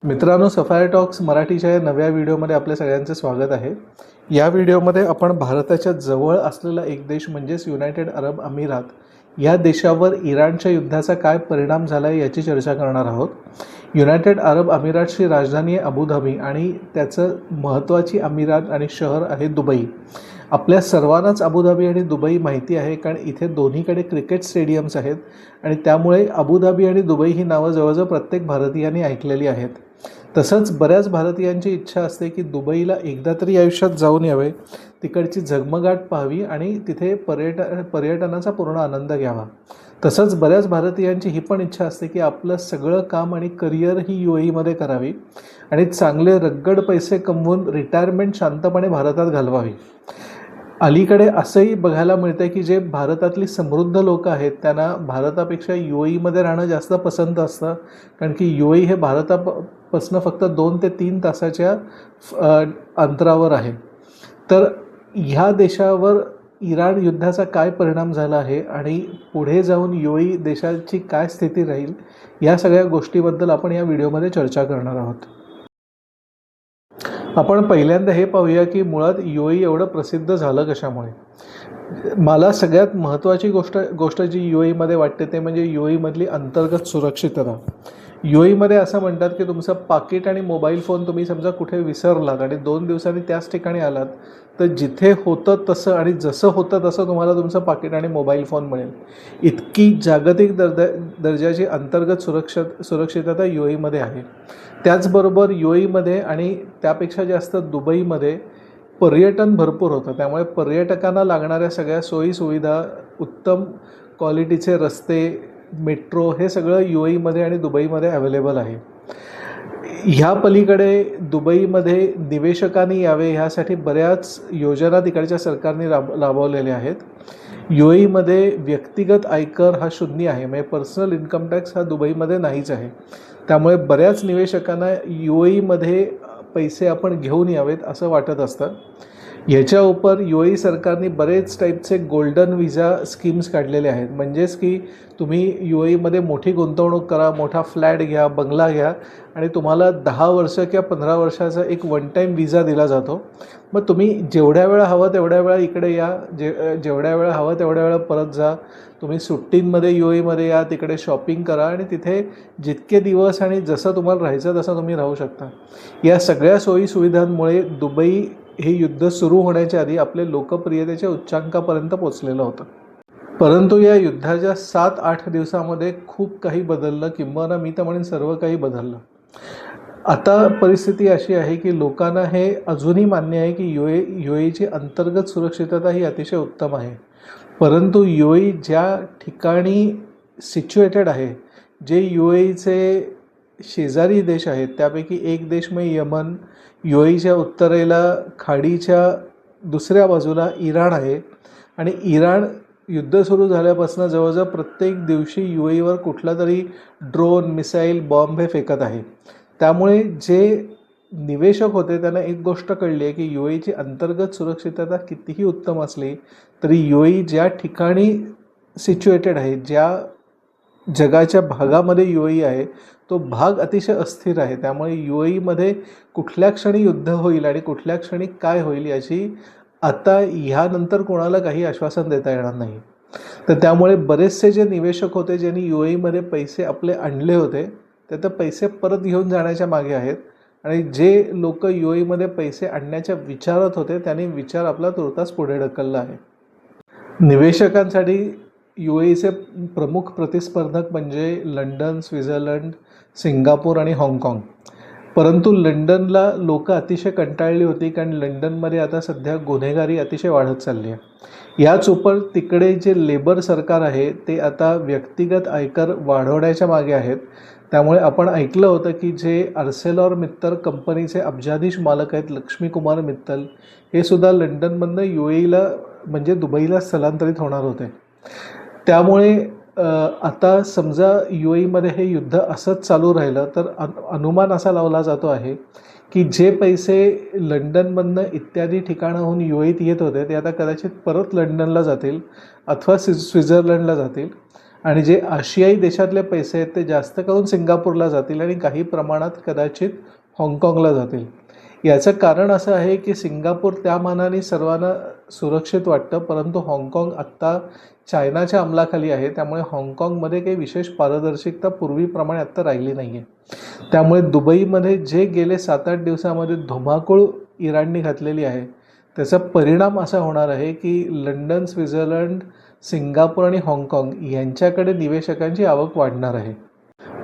मित्रांनो, sapphire talks मराठीच्या या नव्या व्हिडिओमध्ये आपल्या सगळ्यांचे स्वागत आहे. या व्हिडिओमध्ये आपण भारताच्या जवळ असलेला एक देश म्हणजेच युनायटेड अरब अमिरात या देशावर इराणच्या युद्धाचा काय परिणाम झाला आहे याची चर्चा करणार आहोत. युनायटेड अरब अमिरातची राजधानी आहे अबुधाबी आणि त्याचं महत्त्वाची अमिरात आणि शहर आहे दुबई. आपल्या सर्वांनाच अबुधाबी आणि दुबई माहिती आहे, कारण इथे दोन्हीकडे क्रिकेट स्टेडियम्स आहेत आणि त्यामुळे अबुधाबी आणि दुबई ही नावं जवळजवळ प्रत्येक भारतीयांनी ऐकलेली आहेत. तसंच बऱ्याच भारतीयांची इच्छा असते की दुबईला एकदा तरी आयुष्यात जाऊन यावे, तिकडची झगमगाट पाहावी आणि तिथे पर्यटनाचा पूर्ण आनंद घ्यावा. तसंच बऱ्याच भारतीयांची ही पण इच्छा असते की आपलं सगळं काम आणि करिअर ही UAEमध्ये करावी आणि चांगले रगड पैसे कमवून रिटायरमेंट शांतपणे भारतात घालवावी. अलीकडे असंही बघायला मिळतं की जे भारतातली समृद्ध लोक आहेत त्यांना भारतापेक्षा UAEमध्ये राहणं जास्त पसंत असतं, कारण की UAE हे भारतापासून फक्त 2 ते 3 तासाच्या अंतरावर आहे. तर ह्या देशावर इराण युद्धाचा काय परिणाम झाला आहे आणि पुढे जाऊन UAE देशाची काय स्थिती राहील, या सगळ्या गोष्टीबद्दल आपण या व्हिडिओमध्ये चर्चा करणार आहोत. आपण पहिल्यांदा हे पाहूया की मुळात UAE एवढं प्रसिद्ध झालं कशामुळे. मला सगळ्यात महत्त्वाची गोष्ट जी UAEमध्ये वाटते ते म्हणजे UAEमधली अंतर्गत सुरक्षितता. UAEमध्ये असं म्हणतात की तुमचं पाकिट आणि मोबाईल फोन तुम्ही समजा कुठे विसरलात आणि 2 दिवसांनी त्याच ठिकाणी आलात तर जिथे होतं तसं आणि जसं होतं तसं तुम्हाला तुमचं पाकिट आणि मोबाईल फोन मिळेल. इतकी जागतिक दर्जाची अंतर्गत सुरक्षितता UAEमध्ये आहे. त्याचबरोबर UAEमध्ये आणि त्यापेक्षा जास्त दुबईमध्ये पर्यटन भरपूर होतं, त्यामुळे पर्यटकांना लागणाऱ्या सगळ्या सोयीसुविधा, उत्तम क्वालिटीचे रस्ते, मेट्रो हे सगळं UAEमध्ये आणि दुबईमध्ये अवेलेबल आहे. ह्या पलीकडे दुबईमध्ये निवेशकांनी यावे ह्यासाठी बऱ्याच योजना तिकडच्या सरकारने राबवलेल्या आहेत. UAEमध्ये व्यक्तिगत आयकर हा शून्य आहे, म्हणजे पर्सनल इन्कम टॅक्स हा दुबईमध्ये नाहीच आहे. त्यामुळे बऱ्याच निवेशकांना UAEमध्ये पैसे आपण घेऊन यावेत असं वाटत असतं. ह्याच्या उपर UAE सरकारने बरेच टाईपचे गोल्डन विजा स्कीम्स काढलेले आहेत. म्हणजेच की तुम्ही UAEमध्ये मोठी गुंतवणूक करा, मोठा फ्लॅट घ्या, बंगला घ्या आणि तुम्हाला 10 वर्ष किंवा 15 वर्षाचा एक वन टाईम विजा दिला जातो. मग तुम्ही जेवढ्या वेळा हवं तेवढ्या वेळा इकडे या, जेवढ्या वेळा हवं तेवढ्या वेळा परत जा. तुम्ही सुट्टींमध्ये UAEमध्ये या, तिकडे शॉपिंग करा आणि तिथे जितके दिवस आणि जसं तुम्हाला राहायचं तसं तुम्ही राहू शकता. या सगळ्या सोयीसुविधांमुळे दुबई हे युद्ध सुरू होण्याच्या आधी आपले लोकप्रियतेच्या उच्चांकापर्यंत पोचलेलं होतं. परंतु या युद्धाच्या 7-8 दिवसामध्ये खूप काही बदललं, किंबहुना मी तर म्हणेन सर्व काही बदललं. आता परिस्थिती अशी आहे की लोकांना हे अजूनही मान्य आहे की UAEची अंतर्गत सुरक्षितता ही अतिशय उत्तम आहे. परंतु UAE ज्या ठिकाणी सिच्युएटेड आहे, जे UAEचे शेजारी देश आहेत त्यापैकी एक देश म्हणजे यमन, UAEच्या उत्तरेला खाडीच्या दुसऱ्या बाजूला इराण आहे आणि इराण युद्ध सुरू झाल्यापासून जवळजवळ प्रत्येक दिवशी UAEवर कुठला तरी ड्रोन, मिसाईल, बॉम्ब हे फेकत आहे. त्यामुळे जे निवेशक होते त्यांना एक गोष्ट कळली आहे की UAEची अंतर्गत सुरक्षितता कितीही उत्तम असली तरी UAE ज्या ठिकाणी सिच्युएटेड आहे, ज्या जगाच्या भागामध्ये UAE आहे तो भाग अतिशय अस्थिर आहे. त्यामुळे UAEमध्ये कुठल्या क्षणी युद्ध होईल आणि कुठल्या क्षणी काय होईल याची आता ह्यानंतर कोणाला काही आश्वासन देता येणार नाही. तर त्यामुळे बरेचसे जे निवेशक होते ज्यांनी UAEमध्ये पैसे आपले आणले होते ते तर पैसे परत घेऊन जाण्याच्या मागे आहेत आणि जे लोक UAEमध्ये पैसे आणण्याच्या विचारात होते त्यांनी विचार आपला तुर्तास पुढे ढकलला आहे. निवेशकांसाठी UAEचे प्रमुख प्रतिस्पर्धक म्हणजे लंडन, स्वित्झर्लंड, सिंगापूर आणि हाँगकाँग. परंतु लंडनला लोक अतिशय कंटाळली होती, कारण लंडनमध्ये आता सध्या गुन्हेगारी अतिशय वाढत चालली आहे. याच उपर तिकडे जे लेबर सरकार आहे ते आता व्यक्तिगत आयकर वाढवण्याच्या मागे आहेत. त्यामुळे आपण ऐकलं होतं की जे आर्सेलॉर मित्तल कंपनीचे अब्जाधीश मालक आहेत लक्ष्मी कुमार मित्तल, हे सुद्धा लंडनमधनं UAEला म्हणजे दुबईला स्थलांतरित होणार होते. त्यामुळे आता समजा UAEमध्ये हे युद्ध असंच चालू राहिलं तर अनुमान असा लावला जातो आहे की जे पैसे लंडनमधनं इत्यादी ठिकाणाहून UAEत येत होते ते आता कदाचित परत लंडनला जातील अथवा स्वित्झर्लंडला जातील आणि जे आशियाई देशातले पैसे आहेत ते जास्त करून सिंगापूरला जातील आणि काही प्रमाणात कदाचित हाँगकाँगला जातील. याचं कारण असं आहे की सिंगापूर त्या मानाने सर्वांना सुरक्षित वाटतं, परंतु हाँगकाँग आत्ता चायनाच्या अंमलाखाली आहे. त्यामुळे हाँगकाँगमध्ये काही विशेष पारदर्शकता पूर्वीप्रमाणे आत्ता राहिली नाही आहे. त्यामुळे दुबईमध्ये जे गेले 7-8 दिवसामध्ये धुमाकूळ इराणने घातलेली आहे, त्याचा परिणाम असा होणार आहे की लंडन, स्वित्झर्लंड, सिंगापूर आणि हाँगकाँग यांच्याकडे निवेशकांची आवक वाढणार आहे.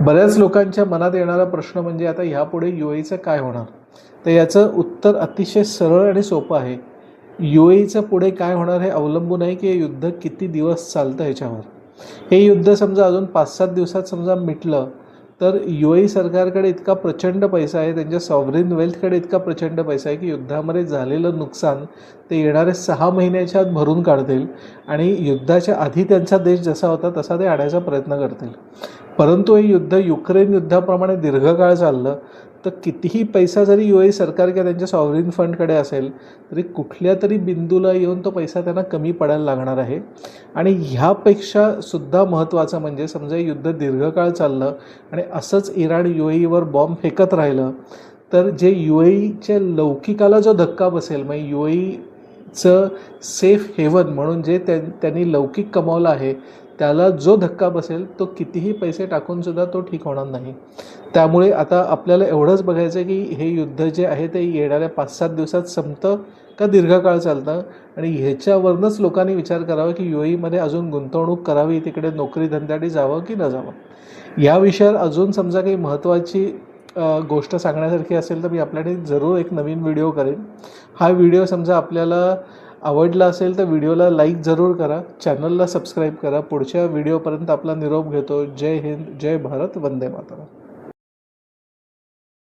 बऱ्याच लोकांच्या मनात येणारा प्रश्न म्हणजे आता ह्यापुढे UAEचं काय होणार. तर याचं उत्तर अतिशय सरळ आणि सोपं आहे. UAEचं पुढे काय होणार हे अवलंबून आहे की हे युद्ध किती दिवस चालतं ह्याच्यावर. हे युद्ध समजा अजून 5-7 दिवसात समजा मिटलं तर UAE सरकारकडे इतका प्रचंड पैसा आहे, त्यांच्या सॉव्हरेन वेल्थकडे इतका प्रचंड पैसा आहे की युद्धामध्ये झालेलं नुकसान ते येणारे 6 महिन्याच्या आत भरून काढतील आणि युद्धाच्या आधी त्यांचा देश जसा होता तसा ते आणायचा प्रयत्न करतील. परंतु हे युद्ध युक्रेन युद्धाप्रमाणे दीर्घकाळ चाललं तर कितीही पैसा जरी UAE सरकार किंवा त्यांच्या सॉव्हरेन फंडकडे असेल तरी कुठल्या तरी बिंदूला येऊन तो पैसा त्यांना कमी पडायला लागणार आहे. आणि ह्यापेक्षा सुद्धा महत्त्वाचं म्हणजे समजा युद्ध दीर्घकाळ चाललं आणि असंच इराण UAEवर बॉम्ब फेकत राहिलं तर जे UAEच्या लौकिकाला जो धक्का बसेल, म्हणजे UAEचं सेफ हेवन म्हणून जे त्यांनी लौकिक कमावलं आहे त्याला जो धक्का बसेल तो कितीही पैसे टाकूनसुद्धा तो ठीक होणार नाही. त्यामुळे आता आपल्याला एवढंच बघायचं आहे की हे युद्ध जे आहे ते येणाऱ्या 5-7 दिवसात संपतं का दीर्घकाळ चालतं आणि ह्याच्यावरूनच लोकांनी विचार करावा की UAEमध्ये अजून गुंतवणूक करावी, तिकडे नोकरी धंद्यासाठी जावं की न जावं. या विषयावर अजून समजा काही महत्त्वाची गोष्ट सांगण्यासारखी असेल तर मी आपल्याकडे जरूर एक नवीन व्हिडिओ करेन. हा व्हिडिओ समजा आपल्याला आवडला असेल तर व्हिडिओला लाईक जरूर करा, चॅनलला सबस्क्राईब करा. पुढच्या व्हिडिओपर्यंत आपला निरोप घेतो. जय हिंद, जय भारत, वंदे मातरम.